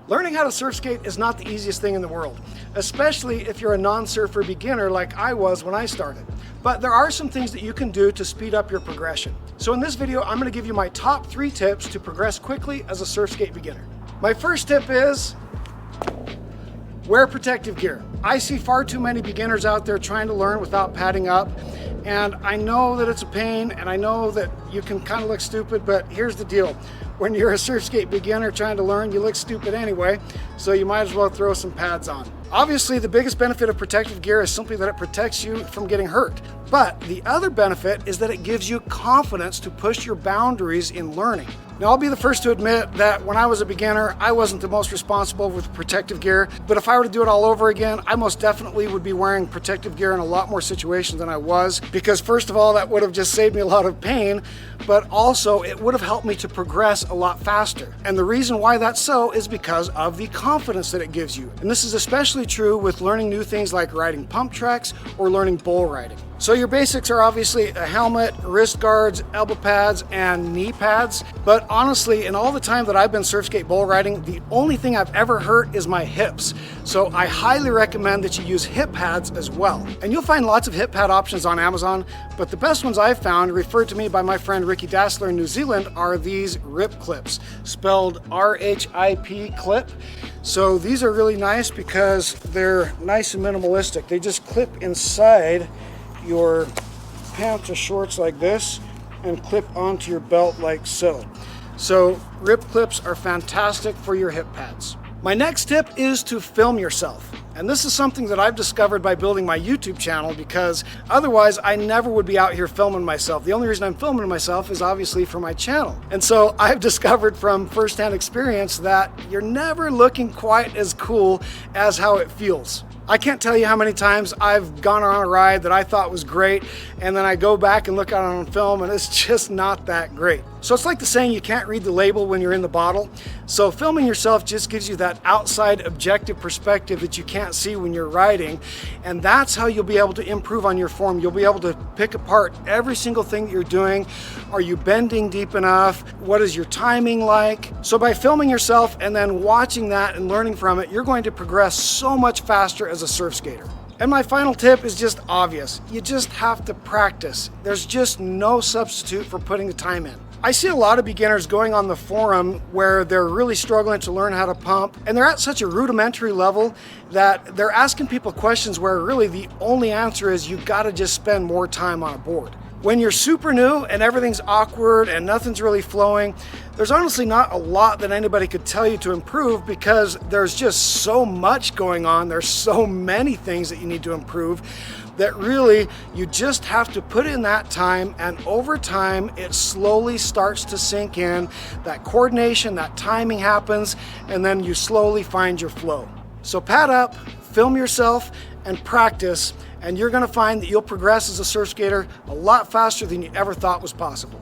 Learning how to surf skate is not the easiest thing in the world, especially if you're a non-surfer beginner like I was when I started. But there are some things that you can do to speed up your progression. So in this video, I'm going to give you my top 3 tips to progress quickly as a surf skate beginner. My first tip is wear protective gear. I see far too many beginners out there trying to learn without padding up. And I know that it's a pain, and I know that you can kind of look stupid, but here's the deal. When you're a surf skate beginner trying to learn, you look stupid anyway, so you might as well throw some pads on. Obviously, the biggest benefit of protective gear is simply that it protects you from getting hurt. But the other benefit is that it gives you confidence to push your boundaries in learning. Now, I'll be the first to admit that when I was a beginner, I wasn't the most responsible with protective gear, but if I were to do it all over again, I most definitely would be wearing protective gear in a lot more situations than I was, because first of all, that would have just saved me a lot of pain, but also it would have helped me to progress a lot faster. And the reason why that's so is because of the confidence that it gives you. And this is especially true with learning new things like riding pump tracks or learning bull riding. So your basics are obviously a helmet, wrist guards, elbow pads, and knee pads. But honestly, in all the time that I've been surf skate bull riding, the only thing I've ever hurt is my hips. So I highly recommend that you use hip pads as well. And you'll find lots of hip pad options on Amazon, but the best ones I've found, referred to me by my friend Ricky Dassler in New Zealand, are these Rip clips, spelled R-H-I-P clip. So these are really nice because they're nice and minimalistic. They just clip inside your pants or shorts like this and clip onto your belt like so. So Rip clips are fantastic for your hip pads. My next tip is to film yourself. And this is something that I've discovered by building my YouTube channel, because otherwise I never would be out here filming myself. The only reason I'm filming myself is obviously for my channel. And so I've discovered from firsthand experience that you're never looking quite as cool as how it feels. I can't tell you how many times I've gone on a ride that I thought was great, and then I go back and look at it on film and it's just not that great. So it's like the saying, you can't read the label when you're in the bottle. So filming yourself just gives you that outside objective perspective that you can't see when you're riding, and that's how you'll be able to improve on your form. You'll be able to pick apart every single thing that you're doing. Are you bending deep enough? What is your timing like? So by filming yourself and then watching that and learning from it, you're going to progress so much faster as a surf skater. And my final tip is just obvious. You just have to practice. There's just no substitute for putting the time in. I see a lot of beginners going on the forum where they're really struggling to learn how to pump, and they're at such a rudimentary level that they're asking people questions where really the only answer is you gotta just spend more time on a board. When you're super new and everything's awkward and nothing's really flowing, there's honestly not a lot that anybody could tell you to improve, because there's just so much going on. There's so many things that you need to improve that really you just have to put in that time, and over time it slowly starts to sink in. That coordination, that timing happens, and then you slowly find your flow. So pad up, film yourself, and practice, and you're gonna find that you'll progress as a surf skater a lot faster than you ever thought was possible.